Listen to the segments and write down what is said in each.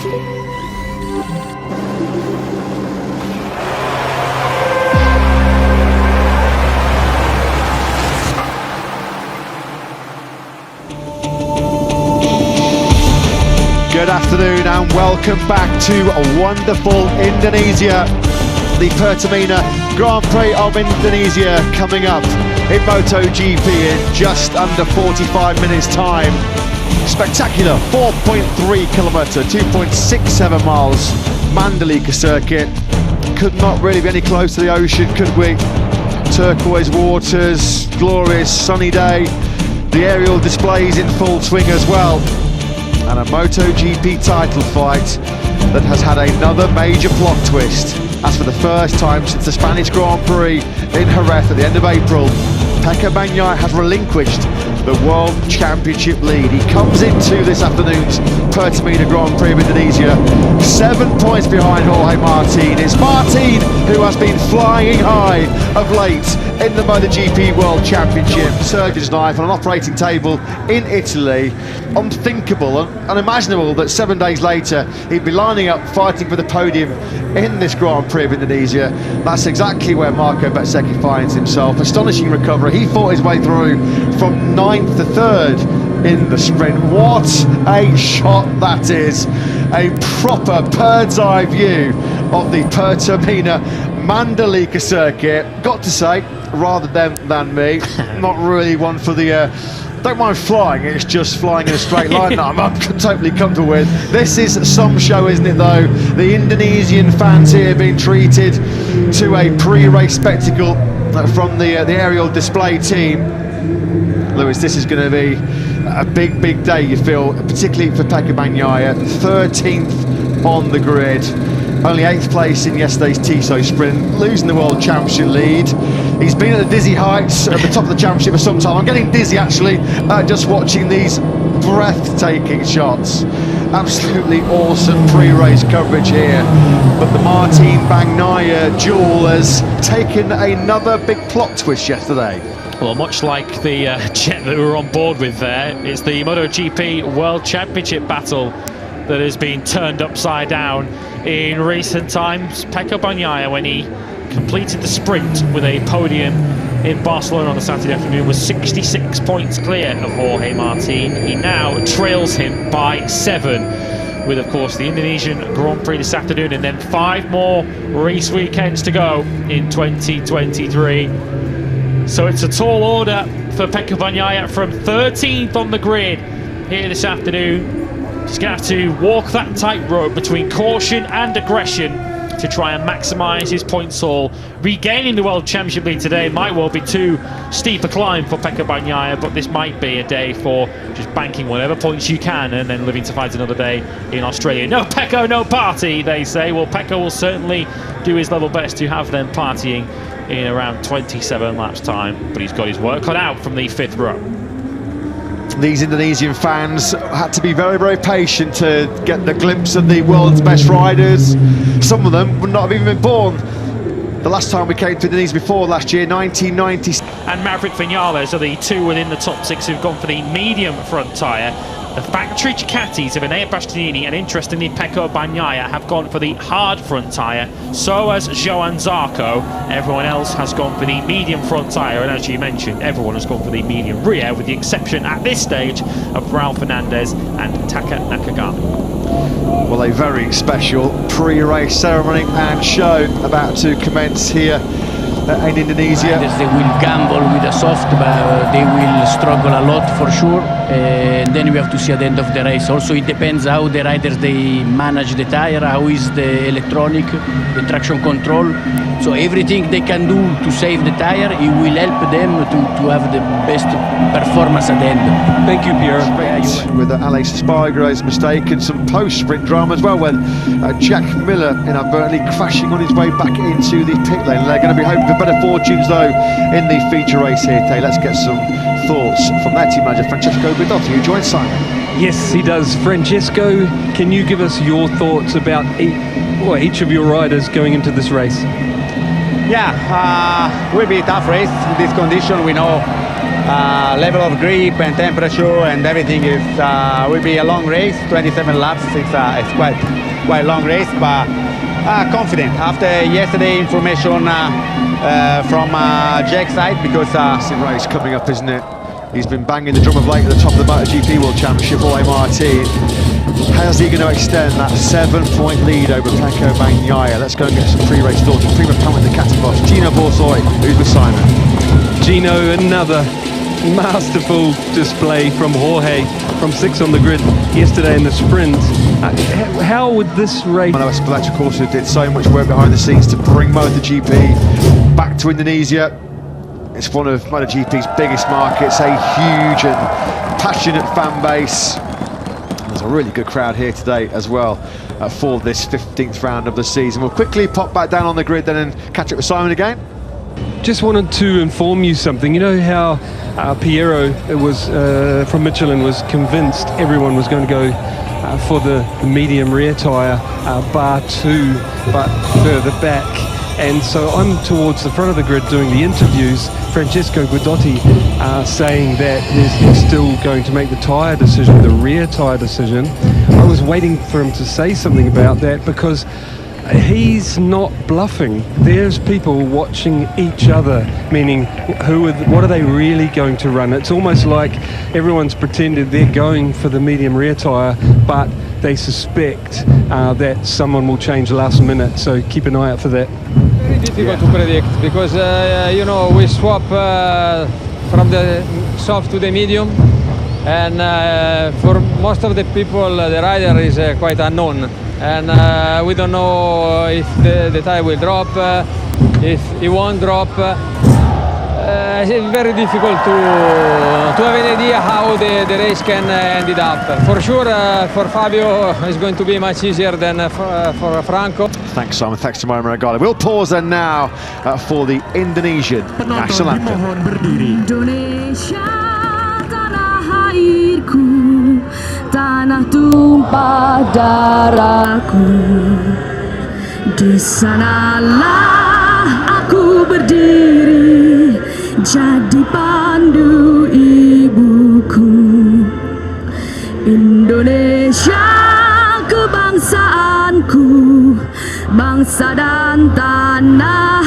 Good afternoon and welcome back to wonderful Indonesia. The Pertamina Grand Prix of Indonesia coming up in MotoGP in just under 45 minutes time. Spectacular 4.3 kilometre, 2.67 miles Mandalika circuit. Could not really be any closer to the ocean, could we? Turquoise waters, glorious sunny day. The aerial displays in full swing as well. And a MotoGP title fight that has had another major plot twist, as for the first time since the Spanish Grand Prix in Jerez at the end of April, Pecco Bagnaia has relinquished the World Championship lead. He comes into this afternoon's Pertamina Grand Prix of Indonesia 7 points behind Jorge Martin. It's Martin who has been flying high of late in the MotoGP World Championship. Surgeon's knife on an operating table in Italy. Unthinkable, unimaginable that 7 days later he'd be lining up fighting for the podium in this Grand Prix of Indonesia. That's exactly where Marco Bezzecchi finds himself. Astonishing recovery. He fought his way through from 9th to 3rd in the sprint. What a shot that is. A proper bird's eye view of the Pertamina Mandalika circuit. Got to say, rather than me, not really one for the don't mind flying, it's just flying in a straight line that I'm totally comfortable with. This is some show, isn't it though? The Indonesian fans here being treated to a pre-race spectacle from the aerial display team. Lewis, this is going to be a big day, you feel, particularly for Pecco Bagnaia. 13th on the grid. Only 8th place in yesterday's Tissot sprint, losing the World Championship lead. He's been at the dizzy heights at the top of the championship for some time. I'm getting dizzy actually, just watching these breathtaking shots. Absolutely awesome pre-race coverage here. But the Martin Bagnaia duel has taken another big plot twist yesterday. Well, much like the jet that we were on board with there, it's the MotoGP World Championship battle that has been turned upside down in recent times. Pecco Bagnaia, when he completed the sprint with a podium in Barcelona on the Saturday afternoon, was 66 points clear of Jorge Martin. He now trails him by 7, with of course the Indonesian Grand Prix this afternoon and then 5 more race weekends to go in 2023. So it's a tall order for Pecco Bagnaia from 13th on the grid here this afternoon. He's going to have to walk that tightrope between caution and aggression to try and maximise his points haul. Regaining the World Championship lead today might well be too steep a climb for Pecco Bagnaia, but this might be a day for just banking whatever points you can and then living to fight another day in Australia. No Pecco, no party, they say. Well, Pecco will certainly do his level best to have them partying in around 27 laps time, but he's got his work cut out from the 5th row. These Indonesian fans had to be very patient to get the glimpse of the world's best riders. Some of them would not have even been born the last time we came to Indonesia before last year, 1990. And Maverick Vinales are the 2 within the top 6 who've gone for the medium front tyre. The factory Ducatis of Enea Bastianini and interestingly Pecco Bagnaia have gone for the hard front tyre. So has Johan Zarco. Everyone else has gone for the medium front tyre, and as you mentioned, everyone has gone for the medium rear, with the exception at this stage of Raul Fernandez and Taka Nakagami. Well, a very special pre-race ceremony and show about to commence here in Indonesia. Riders, they will gamble with the soft, but they will struggle a lot for sure. And then we have to see at the end of the race. Also, it depends how the riders they manage the tire, how is the electronic, the traction control. So everything they can do to save the tire, it will help them to have the best performance at the end. Thank you, Pierre. With Alex Espargaro's mistake and some post-sprint drama as well, when Jack Miller inadvertently crashing on his way back into the pit lane. They're going to be hoping for better fortunes though in the feature race here today. Let's get some thoughts from their team manager Francesco Guidotti, who joins Simon. Yes, he does. Francesco, can you give us your thoughts about each of your riders going into this race? Yeah, will be a tough race in this condition. We know level of grip and temperature and everything is will be a long race, 27 laps. It's quite long race, but confident after yesterday information from Jack's side, because Massive race coming up, isn't it? He's been banging the drum of late at the top of the MotoGP World Championship, MRT. How's he going to extend that 7-point lead over Pecco Bagnaia? Let's go and get some pre-race thoughts. Prima Pound the Catty Boss, Gino Borsoi, who's with Simon. Gino, another masterful display from Jorge from 6 on the grid yesterday in the sprint. How would this race... Manuel Espeleta, of course, who did so much work behind the scenes to bring MotoGP back to Indonesia. It's one of MotoGP's biggest markets, a huge and passionate fan base. There's a really good crowd here today as well for this 15th round of the season. We'll quickly pop back down on the grid then and catch up with Simon again. Just wanted to inform you something. You know how Piero was from Michelin was convinced everyone was going to go for the medium rear tyre, bar 2, but further back. And so I'm towards the front of the grid doing the interviews. Francesco Guidotti saying that he's still going to make the tyre decision, the rear tyre decision. I was waiting for him to say something about that, because he's not bluffing. There's people watching each other, meaning what are they really going to run? It's almost like everyone's pretended they're going for the medium rear tyre, but they suspect that someone will change last minute, so keep an eye out for that. Very difficult to predict, because you know, we swap from the soft to the medium, and for most of the people the rider is quite unknown, and we don't know if the tire will drop, if it won't drop. It's very difficult to have an idea how the race can end up. For sure, for Fabio, it's going to be much easier than for Franco. Thanks, Simon. Thanks to Mario Maragall. We'll pause then now for the Indonesian national anthem. Indonesia, tanah airku, tanah tumpah darahku. Di sanalah aku berdiri, jadi pandu ibuku. Indonesia kebangsaanku, bangsa dan tanah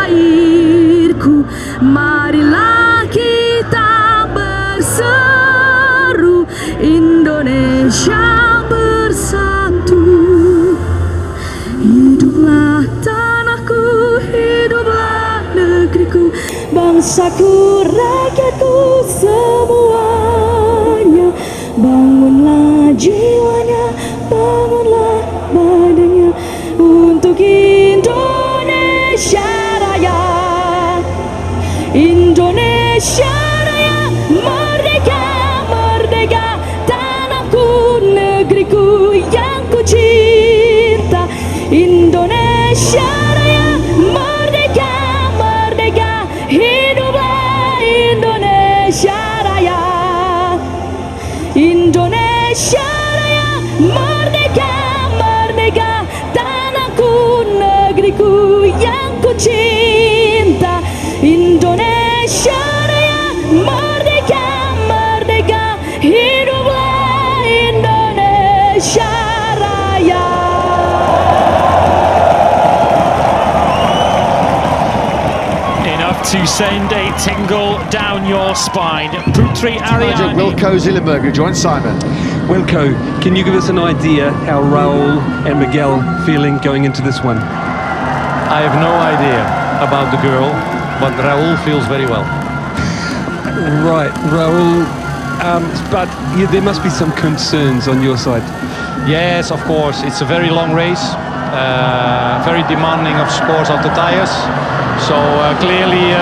airku. Marilah kita berseru, Indonesia bersatu. Hiduplah tanahku, hiduplah negeriku, bangsaku, rakyatku semuanya. Bangunlah jiwanya, bangunlah badannya untuk Indonesia Raya. Indonesia Raya, merdeka, merdeka, tanahku, negeriku yang ku cinta. Indonesia Raya, merdeka, merdeka, hiduplah Indonesia Raya. Indonesia Raya, merdeka, merdeka, tanahku, negeriku yang ku cinta. Indonesia Raya, merdeka, merdeka, hiduplah Indonesia Raya. Enough to send a tingle down your spine. Putri Ariani. Wilco Zielenberg, who joins Simon. Wilco, can you give us an idea how Raul and Miguel feeling going into this one? I have no idea about the girl, but Raul feels very well. Right, Raul, but there must be some concerns on your side. Yes, of course, it's a very long race, very demanding of scores of the tires, so clearly